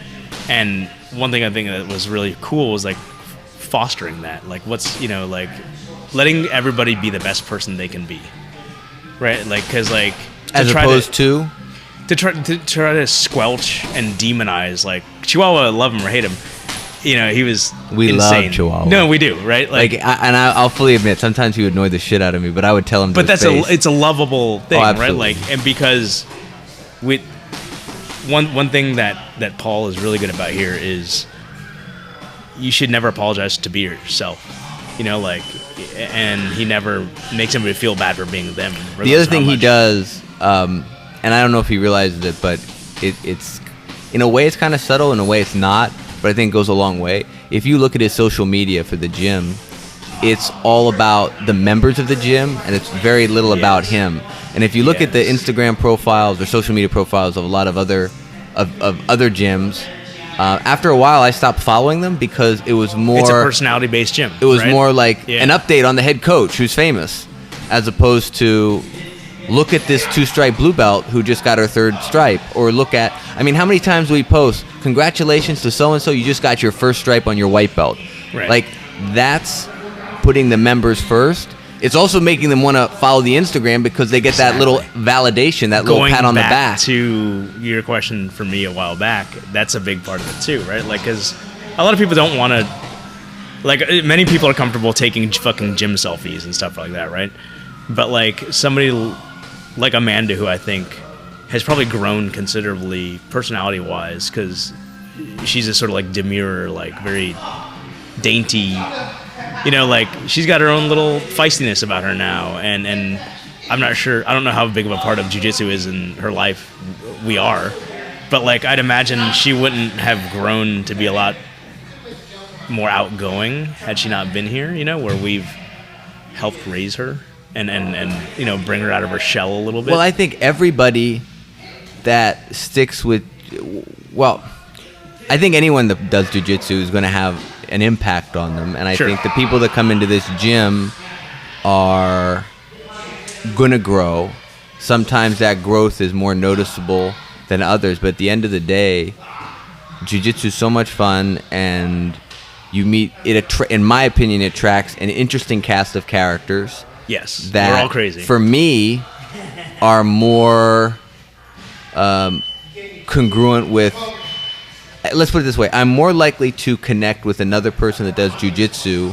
one thing I think that was really cool was like fostering that, like like letting everybody be the best person they can be, right? Like, because like as opposed to try to squelch and demonize, like Chihuahua, love him or hate him, he was We insane. love Chihuahua. No, we do, right? I'll fully admit, sometimes he would annoy the shit out of me, but I would tell him. But it's a lovable thing, right? absolutely. And because one thing that Paul is really good about here is you should never apologize to be yourself. And he never makes anybody feel bad for being them. The other thing he does, and I don't know if he realizes it, but it's in a way it's kind of subtle, in a way it's not, but I think it goes a long way. If you look at his social media for the gym, it's all about the members of the gym, and it's very little about him. And if you look at the Instagram profiles or social media profiles of a lot of other gyms, after a while I stopped following them because it was more... It's a personality-based gym. It was more like an update on the head coach who's famous, as opposed to look at this 2-stripe blue belt who just got her 3rd stripe, or look at... I mean, how many times do we post, congratulations to so-and-so, you just got your 1st stripe on your white belt. Right. Like, that's putting the members first. It's also making them want to follow the Instagram because they get that little validation, that little pat on the back. To your question for me a while back, that's a big part of it too, right? Like, because a lot of people don't want to, like, many people are comfortable taking fucking gym selfies and stuff like that, right? But like somebody like Amanda, who I think has probably grown considerably personality-wise, because she's a sort of like demure, like very dainty. Like she's got her own little feistiness about her now, and I'm not sure. I don't know how big of a part of jiu-jitsu is in her life. We are, but like I'd imagine she wouldn't have grown to be a lot more outgoing had she not been here. Where we've helped raise her and bring her out of her shell a little bit. Well, I think everybody that sticks with, I think anyone that does jiu-jitsu is going to have an impact on them, and I think the people that come into this gym are gonna grow. Sometimes that growth is more noticeable than others, but at the end of the day, jiu-jitsu is so much fun, and you meet it. In my opinion, it attracts an interesting cast of characters. Yes, that we're all crazy. For me, are more congruent with. Let's put it this way. I'm more likely to connect with another person that does jiu-jitsu,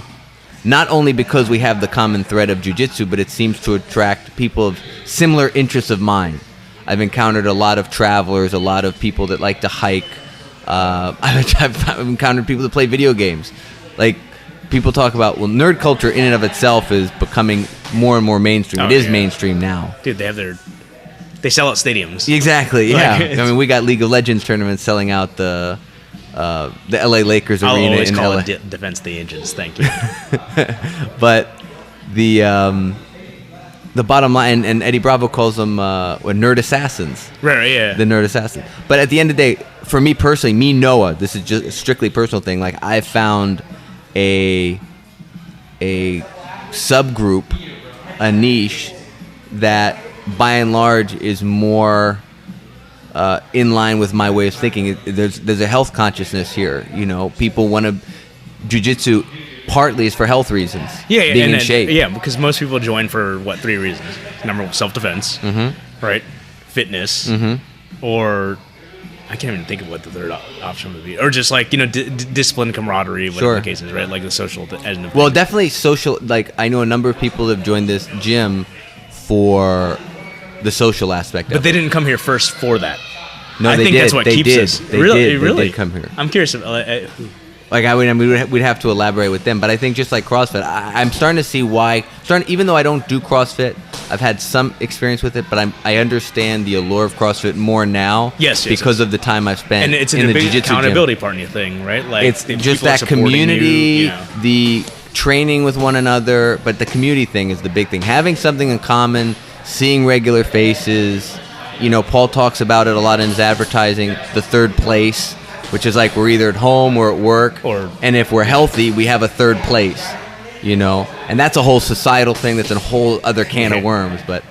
not only because we have the common thread of jiu-jitsu, but it seems to attract people of similar interests of mine. I've encountered a lot of travelers, a lot of people that like to hike. I've encountered people that play video games. Like, people talk about, nerd culture in and of itself is becoming more and more mainstream. It is mainstream now. Dude, they sell out stadiums. Exactly, yeah. I mean, we got League of Legends tournaments selling out the LA Lakers arena. I'll always in call LA. it Defense the Engines. Thank you. But the bottom line, and Eddie Bravo calls them nerd assassins. Right, yeah. The nerd assassins. But at the end of the day, for me personally, me, Noah, this is just a strictly personal thing. Like, I found a subgroup, a niche that by and large is more in line with my way of thinking. There's a health consciousness here. People want to jiu-jitsu partly is for health reasons. Yeah, being in shape. Yeah, because most people join for 3 reasons. Number one, self-defense, right? Fitness, or I can't even think of what the third option would be, or just like discipline, camaraderie, whatever the case is, right? Like the social end of Well, definitely social. Like, I know a number of people that have joined this gym for the social aspect of But they didn't come here first for that. No, I they think did. that's what They keeps did. us. They Really? did. They did come here. I'm curious. We'd have to elaborate with them, but I think just like CrossFit, I'm starting to see why. Even though I don't do CrossFit, I've had some experience with it, but I understand the allure of CrossFit more now. Yes, because of the time I've spent and it's in the big jiu-jitsu accountability gym. part of your thing, right? Like It's the just people are that supporting community, you, the training with one another, but the community thing is the big thing. Having something in common, seeing regular faces. Paul talks about it a lot in his advertising, the third place, which is like we're either at home or at work, and if we're healthy, we have a third place, and that's a whole societal thing. That's a whole other can of worms. But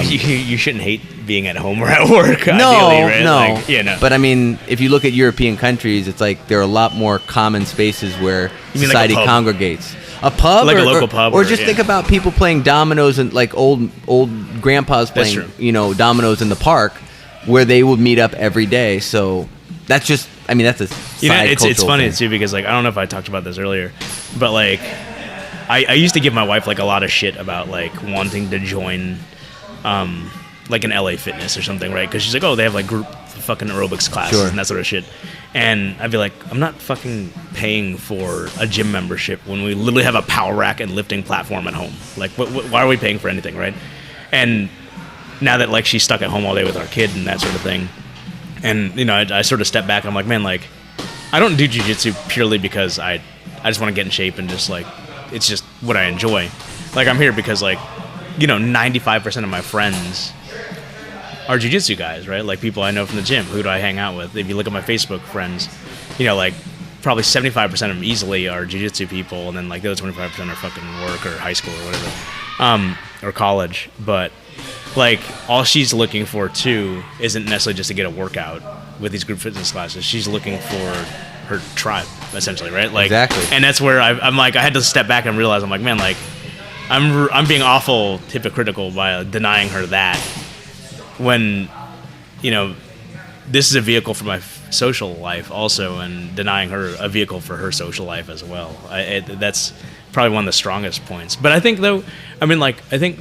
you shouldn't hate being at home or at work. No, ideally, right? no. No. But I mean, if you look at European countries, it's like there are a lot more common spaces where society congregates. A pub, like a local pub, or just think about people playing dominoes and like old grandpas playing, dominoes in the park, where they would meet up every day. So That's just, I mean, that's a side it's cultural funny thing. too because like I don't know if I talked about this earlier, but like I used to give my wife like a lot of shit about like wanting to join like an LA Fitness or something, right? Because she's like, oh, they have like group fucking aerobics classes Sure. and that sort of shit. And I'd be like, I'm not fucking paying for a gym membership when we literally have a power rack and lifting platform at home. Like, why are we paying for anything, right? And now that like she's stuck at home all day with our kid and that sort of thing, and you know, I sort of step back. I'm like, man, like, I don't do jiu-jitsu purely because I just want to get in shape and just like, it's just what I enjoy. Like, I'm here because like, you know, 95% of my friends are jiu-jitsu guys, right? Like people I know from the gym. Who do I hang out with? If you look at my Facebook friends, you know, like probably 75% of them easily are jiu-jitsu people, and then like the other 25% are fucking work or high school or whatever, or college. But like all she's looking for too isn't necessarily just to get a workout with these group fitness classes. She's looking for her tribe, essentially, right? Like, Exactly. And that's where I'm like, I had to step back and realize, I'm like, man, like I'm being awful hypocritical by denying her that. When, you know, this is a vehicle for my social life also, and denying her a vehicle for her social life as well. That's probably one of the strongest points. But I think, though, I mean, like, I think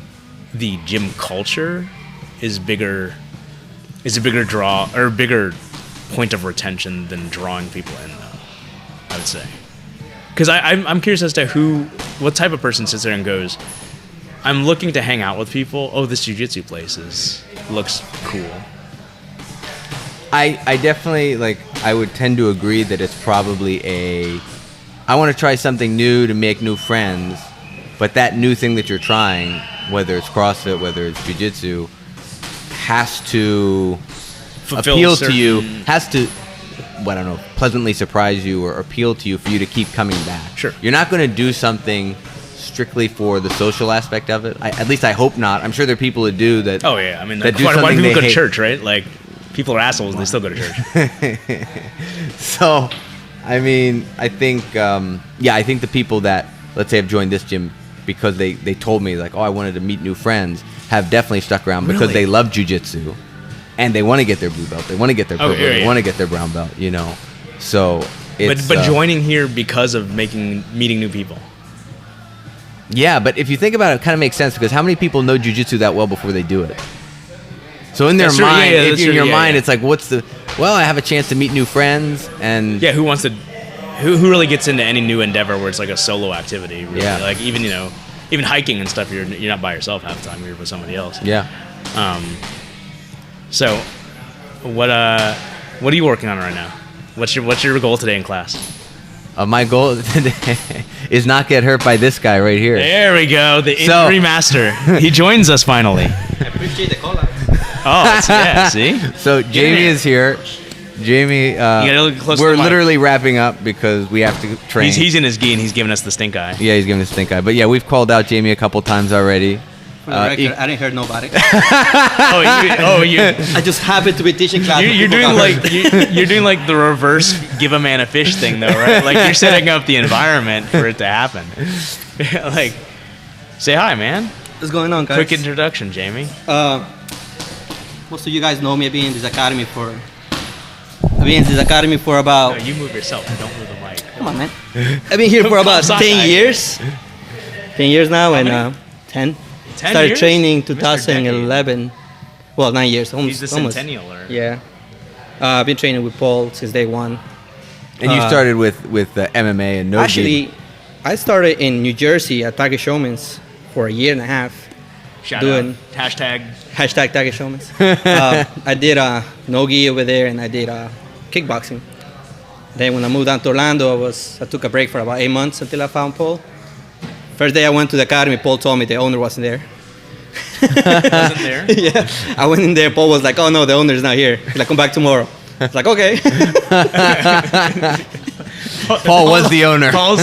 the gym culture is a bigger draw, or bigger point of retention than drawing people in, though, I would say. Because I'm curious as to what type of person sits there and goes, I'm looking to hang out with people. Oh, this jiu-jitsu place looks cool. I definitely, like, I would tend to agree that it's probably I want to try something new to make new friends, but that new thing that you're trying, whether it's CrossFit, whether it's jiu-jitsu, has to appeal to you, has to, I don't know, pleasantly surprise you or appeal to you for you to keep coming back. Sure. You're not going to do something strictly for the social aspect of it. At least I hope not. I'm sure there are people that do that. Oh yeah, I mean, that why do people go to hate. church, right? Like, people are assholes and they still go to church. So, I mean, I think, I think the people that, let's say, have joined this gym because they told me, like, oh, I wanted to meet new friends, have definitely stuck around because they love jiu-jitsu and they want to get their blue belt, they want to get their purple, they want to get their brown belt, you know. So, it's, but joining here because of meeting new people. Yeah, but if you think about it, it kind of makes sense because how many people know jiu-jitsu that well before they do it? So in their mind, it's like, I have a chance to meet new friends and... Yeah, who really gets into any new endeavor where it's like a solo activity? Really? Yeah. Like even hiking and stuff, you're not by yourself half the time, you're with somebody else. Yeah. So what are you working on right now? What's your goal today in class? My goal today is not get hurt by this guy right here. There we go, the injury master. He joins us finally. I appreciate the call out. Oh, yeah, see? So Jamie is here. Jamie, gotta look close to we're the mic. literally wrapping up because we have to train. He's in his gi and he's giving us the stink eye. Yeah, he's giving us stink eye. But yeah, we've called out Jamie a couple times already. For the record, I didn't hurt nobody. You I just happened to be teaching class. you're doing you're doing like the reverse give a man a fish thing though, right? Like you're setting up the environment for it to happen. Like, say hi, man. What's going on, guys? Quick introduction, Jamie. Most of you guys know me. I've been in this academy for about... No, you move yourself. Don't move the mic. Come on, man. I've been here for about Come 10 side. years. 10 years now, How and many? 10. 10 Started years? training Mr. 2011. Well, 9 years. He's the almost. centennial, or? Yeah. I've been training with Paul since day one. And you started with MMA and no Actually, I started in New Jersey at Tiger Showman's for a year and a half. Shout Doing- out. Hashtag Tiger Showman's. I did no-gi over there, and I did kickboxing. Then when I moved down to Orlando, I took a break for about 8 months until I found Paul. First day I went to the academy, Paul told me the owner wasn't there. Wasn't there? Yeah. I went in there, Paul was like, oh no, the owner's not here. He's like, come back tomorrow. I was like, okay. Paul was the owner. Paul's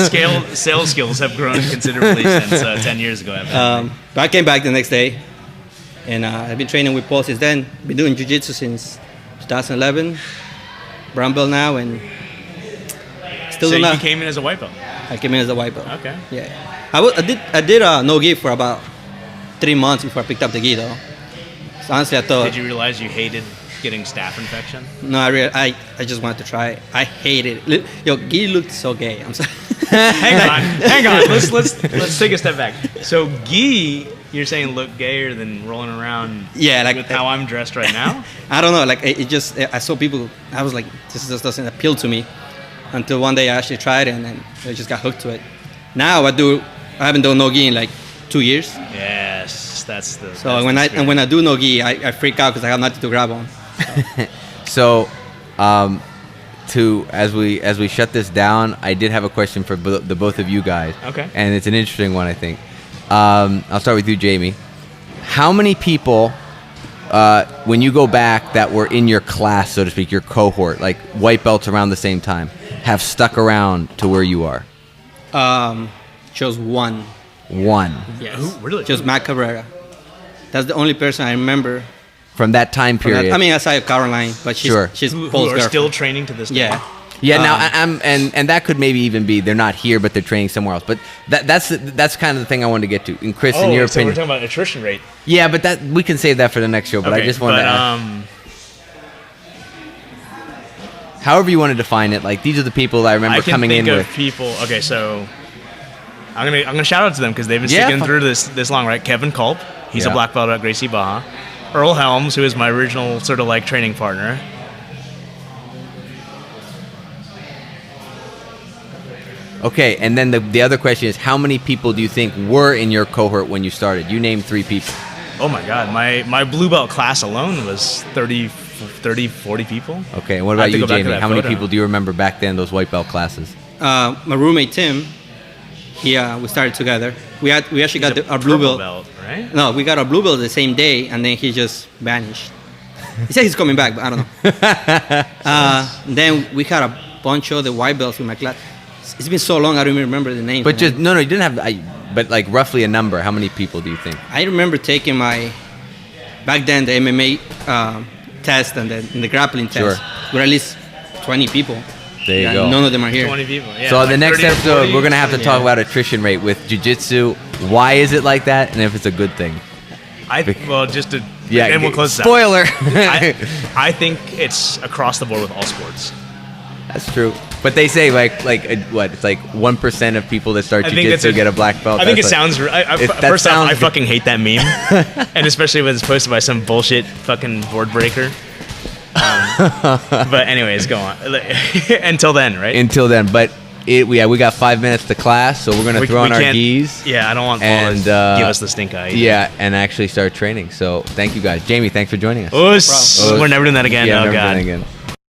sales skills have grown considerably since 10 years ago. But I came back the next day, and I've been training with Paul since then. Been doing jiu-jitsu since 2011, brown belt now, and still So doing you that. came in as a white belt. I came in as a white belt. Okay. Yeah. I did no gi for about 3 months before I picked up the gi though. So honestly, I thought Did you realize you hated getting staph infection? No, I just wanted to try it. I hated it. Yo, Guy looked so gay. I'm sorry. hang on. Let's take a step back. So Guy, you're saying look gayer than rolling around with how I'm dressed right now? I don't know, like it just, I saw people, I was like, this just doesn't appeal to me, until one day I actually tried it, and then I just got hooked to it. Now I haven't done no-gi in like 2 years. Yes, that's the. So when I do no-gi, I freak out because I have nothing to grab on. So, as we shut this down, I did have a question for the both of you guys. Okay. And it's an interesting one, I think. I'll start with you, Jaime. How many people, when you go back, that were in your class, so to speak, your cohort, like white belts around the same time, have stuck around to where you are? Chose one. One. Yes. Who, really? Just Matt Cabrera. That's the only person I remember. From that time period. I mean, aside Caroline, but she's who Paul's are girlfriend. still training to this day. Yeah. Yeah, now and that could maybe even be they're not here, but they're training somewhere else. But that's kind of the thing I wanted to get to. And Chris, in your opinion, we're talking about attrition rate. Yeah, but that we can save that for the next show. But I just wanted to ask. However you want to define it, like these are the people that I remember coming in with. People. Okay, so I'm gonna shout out to them because they've been sticking through this long, right? Kevin Culp, he's a black belt at Gracie Baja. Earl Helms, who is my original sort of like training partner. Okay, and then the other question is, how many people do you think were in your cohort when you started? You named 3 people. Oh my God, my blue belt class alone was 30, 40 people. Okay, and what about you, Jaime? How many people do you remember back then, those white belt classes? My roommate Tim, we started together. We actually got our blue belt, right? No, we got our blue belt the same day, and then he just vanished. He said he's coming back, but I don't know. Then we had a bunch of the white belts in my class. It's been so long, I don't even remember the name. But just no, you didn't have. But like roughly a number. How many people do you think? I remember taking back then the MMA test and the grappling test. With at least 20 people. There you go. None of them are here. 20 people. Yeah, so like the next 30 episode, 40, we're gonna have to talk about attrition rate with jiu-jitsu. Why is it like that, and if it's a good thing? And we'll close this out. Spoiler. I think it's across the board with all sports. That's true. But they say it's like 1% of people that start jiu-jitsu get a black belt. I think it sounds. First off, I fucking hate that meme, and especially when it's posted by some bullshit fucking board breaker. But anyways, go on. Until then, right? Until then, but we got 5 minutes to class, so we're gonna throw on our gis. Yeah, I don't want Paul to give us the stink eye. Yeah, and actually start training. So thank you guys, Jaime. Thanks for joining us. We're never doing that again. Yeah, oh never God. doing it again.